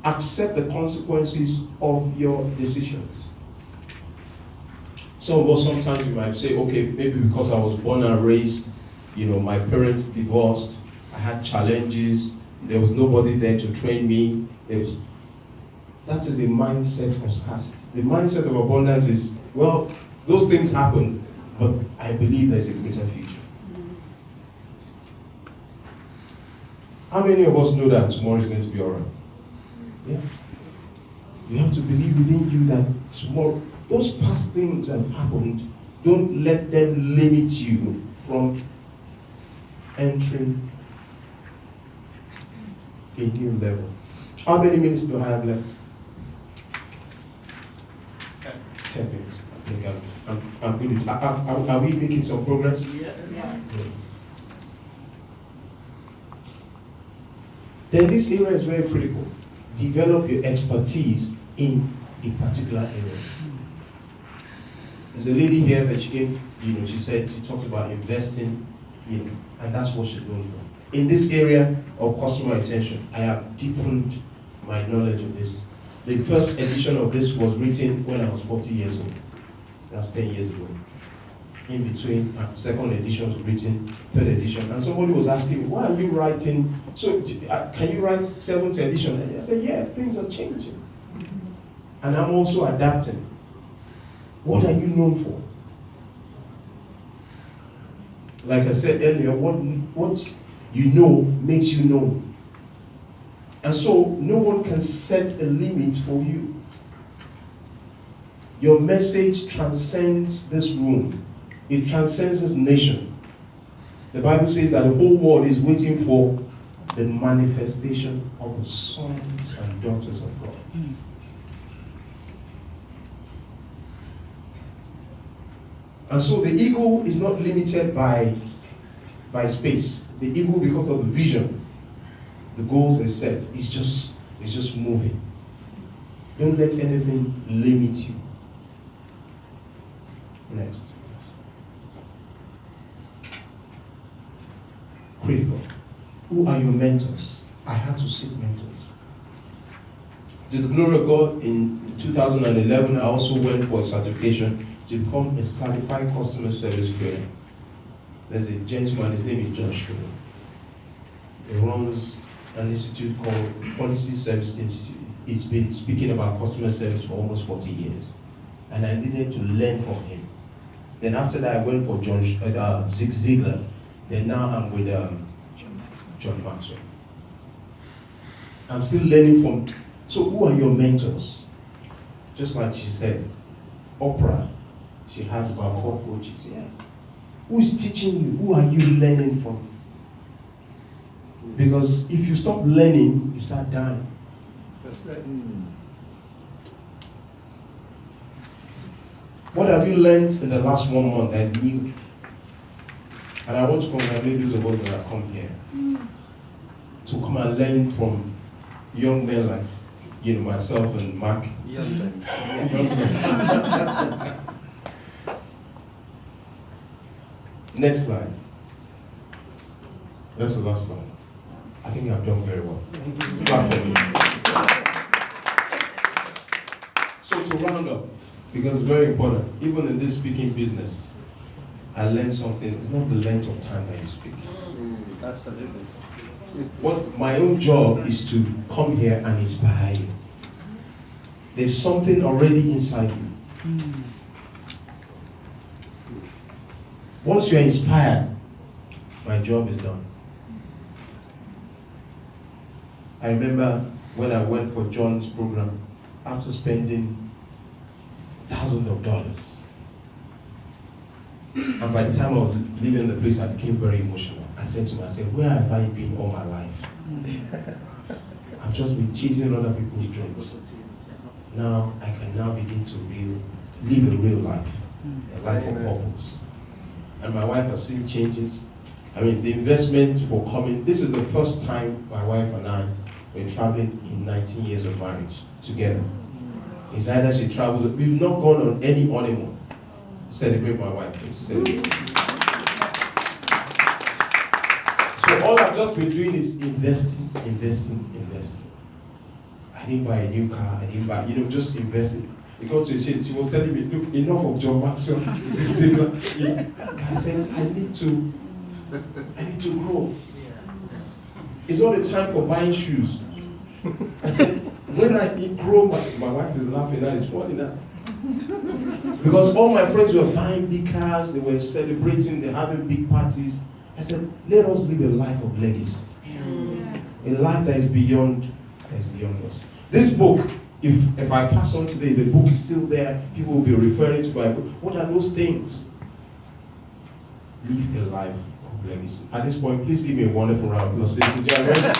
accept the consequences of your decisions. Some of us, sometimes we might say, okay, maybe because I was born and raised, my parents divorced, I had challenges, there was nobody there to train me. That is a mindset of scarcity. The mindset of abundance is, well, those things happen, but I believe there's a greater future. How many of us know that tomorrow is going to be all right? Yeah. You have to believe within you that tomorrow, those past things that have happened, don't let them limit you from entering a new level. How many minutes do I have left? 10 minutes. I think I'm good. Are we making some progress? Yeah. Then this area is very critical. Develop your expertise in a particular area. There's a lady here that she came, she said she talks about investing, and that's what she's known for. In this area of customer retention, I have deepened my knowledge of this. The first edition of this was written when I was 40 years old. That's 10 years ago. In between, second edition was written, third edition, and somebody was asking me, why are you writing? So, can you write 7th edition? And I said, yeah, things are changing. And I'm also adapting. What are you known for? Like I said earlier, what you know makes you known. And so, no one can set a limit for you. Your message transcends this room. It transcends this nation. The Bible says that the whole world is waiting for the manifestation of the sons and daughters of God. And so the eagle is not limited by space. The eagle, because of the vision, the goals they set, is just moving. Don't let anything limit you. Next. Critical. Who are your mentors? I had to seek mentors. To the glory of God, in 2011, I also went for a certification to become a certified customer service trainer. There's a gentleman, his name is Joshua. He runs an institute called Policy Service Institute. He's been speaking about customer service for almost 40 years. And I needed to learn from him. Then after that, I went for Zig Ziglar. Then now I'm with John Maxwell. I'm still learning from. So who are your mentors? Just like she said, Oprah, she has about 4 coaches. Yeah. Who is teaching you? Who are you learning from? Because if you stop learning, you start dying. What have you learned in the last 1 month that is new? And I want to congratulate those of us that have come here to come and learn from young men like myself and Mark. Young men. Next slide. That's the last slide. I think I've done very well. Clap for me. So to round up, because it's very important, even in this speaking business, I learned something. It's not the length of time that you speak. Absolutely. What my own job is to come here and inspire you. There's something already inside you. Once you're inspired, my job is done. I remember when I went for John's program, after spending thousands of dollars. And by the time I was leaving the place, I became very emotional. I said to myself, where have I been all my life? I've just been chasing other people's dreams. Now, I can now begin to live a real life, a life of purpose. And my wife has seen changes. I mean, the investment for coming, this is the first time my wife and I were traveling in 19 years of marriage together. It's either she travels, we've not gone on any honeymoon. Celebrate my wife, please. Celebrate. So all I've just been doing is investing. I I didn't buy a new car. I didn't buy, just investing. It got to a stage, she was telling me, look, enough of John Maxwell. I said, I need to grow. It's not the time for buying shoes. I said, when I grow, my wife is laughing now, it's funny now. Because all my friends were buying big cars, they were celebrating, they're having big parties. I said, let us live a life of legacy. A life that is beyond us. This book, if I pass on today, the book is still there, people will be referring to my book. What are those things? Live a life of legacy. At this point, please give me a wonderful round of applause, ladies and gentlemen.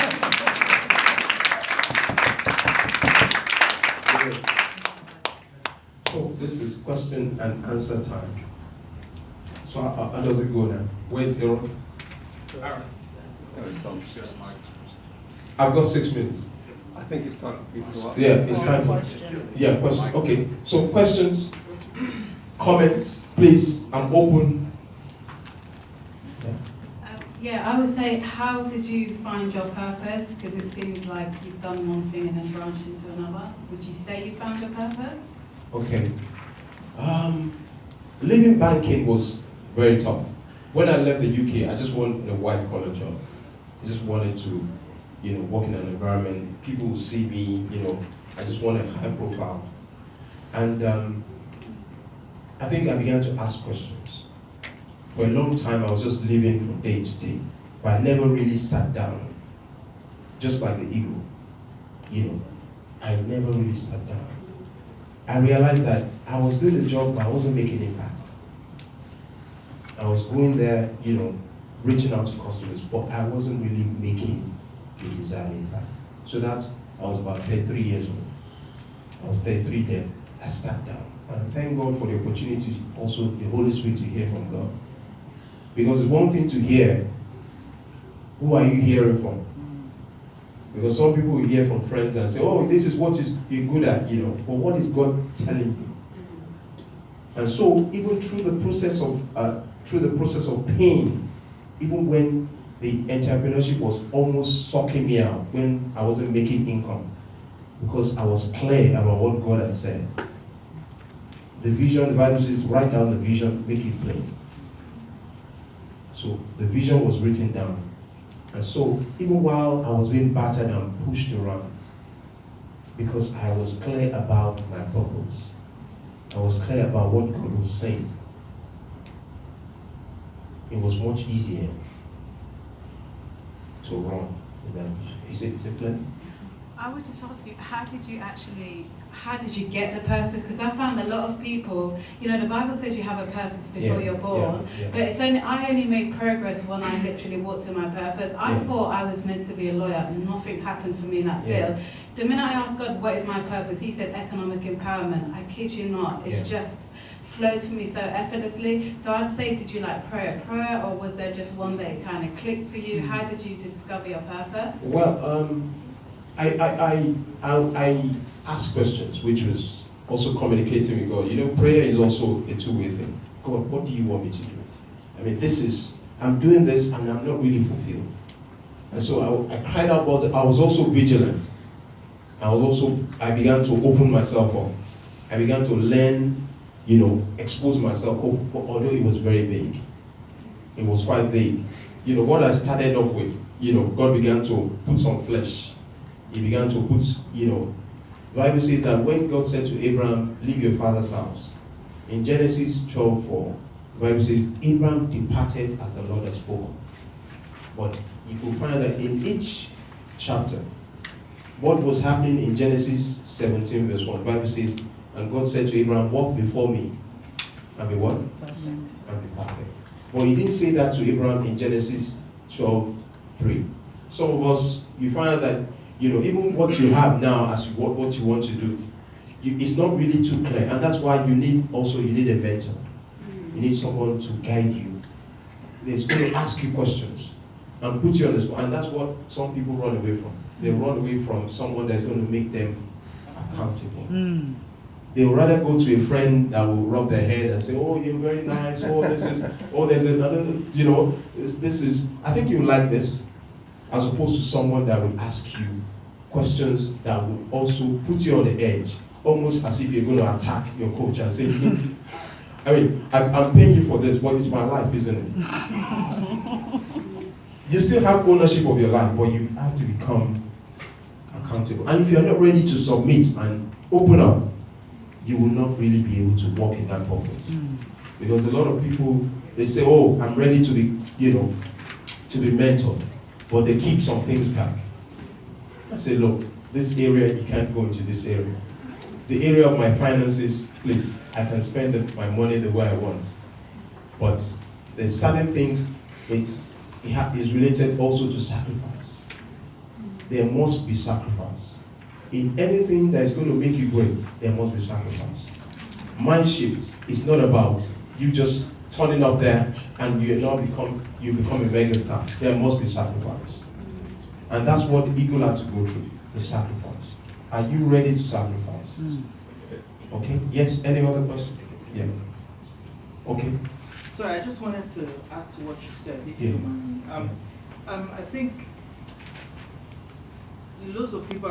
So this is question and answer time. So how does it go now? Where's Aaron? I've got 6 minutes. I think it's time for people to ask. Yeah, it's time for questions. Okay, so questions, comments, please. I'm open. I would say, how did you find your purpose? Because it seems like you've done one thing and then branched into another. Would you say you found your purpose? Okay. Living banking was very tough. When I left the UK, I just wanted a white collar job. I just wanted to, work in an environment. People will see me, I just wanted high profile. And I think I began to ask questions. For a long time, I was just living from day to day, but I never really sat down, just like the eagle. I never really sat down. I realized that I was doing the job, but I wasn't making impact. I was going there, reaching out to customers, but I wasn't really making the desired impact. So I was about 33 years old. I was 33 then. I sat down. And thank God for the opportunity, also the Holy Spirit, to hear from God. Because it's one thing to hear, who are you hearing from? Because some people will hear from friends and say, oh, this is what you're good at, but what is God telling you? And so, even through the process of pain, even when the entrepreneurship was almost sucking me out, when I wasn't making income, because I was clear about what God had said. The vision, the Bible says, write down the vision, make it plain. So the vision was written down. And so, even while I was being battered and pushed around, because I was clear about my purpose, I was clear about what God was saying, it was much easier to run with that vision. Is it clear? I would just ask you, how did you get the purpose? Because I found a lot of people, the Bible says you have a purpose before you're born, but I only made progress when I literally walked in my purpose. I thought I was meant to be a lawyer, nothing happened for me in that field. The minute I asked God, what is my purpose? He said economic empowerment. I kid you not, it's just flowed for me so effortlessly. So I'd say, did you pray a prayer, or was there just one day it kind of clicked for you? How did you discover your purpose? Well, I ask questions, which was also communicating with God. Prayer is also a two-way thing. God, what do you want me to do? I mean, I'm doing this and I'm not really fulfilled. And so I cried out, but I was also vigilant. I began to open myself up. I began to learn, expose myself, although it was very vague. It was quite vague. What I started off with, God began to put some flesh. He began to put, the Bible says that when God said to Abraham, leave your father's house, in Genesis 12:4, the Bible says, Abraham departed as the Lord had spoken. But you could find that in each chapter, what was happening in Genesis 17 verse 1, the Bible says, and God said to Abraham, walk before me, and be what? And be perfect. But he didn't say that to Abraham in Genesis 12:3. Some of us, you find that even what you have now as what you want to do, it's not really too clear. And that's why you need a mentor. You need someone to guide you. That's going to ask you questions and put you on the spot. And that's what some people run away from. They run away from someone that's going to make them accountable. They would rather go to a friend that will rub their head and say, oh, you're very nice. Oh, there's another, this is, I think you like this. As opposed to someone that will ask you questions that will also put you on the edge, almost as if you're going to attack your coach and say, look, I mean, I'm paying you for this, but it's my life, isn't it? You still have ownership of your life, but you have to become accountable. And if you're not ready to submit and open up, you will not really be able to walk in that purpose. Because a lot of people, they say, oh, I'm ready to be, to be mentored, but they keep some things back. I say, look, this area, you can't go into this area. The area of my finances, please, I can spend my money the way I want. But there's certain things, it is related also to sacrifice. There must be sacrifice. In anything that is going to make you great, there must be sacrifice. Mind shift is not about you just turning up there and you become a mega star. There must be sacrifice. And that's what the eagle had to go through, the sacrifice. Are you ready to sacrifice? Okay, yes, any other question? Yeah. Okay. Sorry, I just wanted to add to what you said, if Yeah. you don't mind. I think lots of people,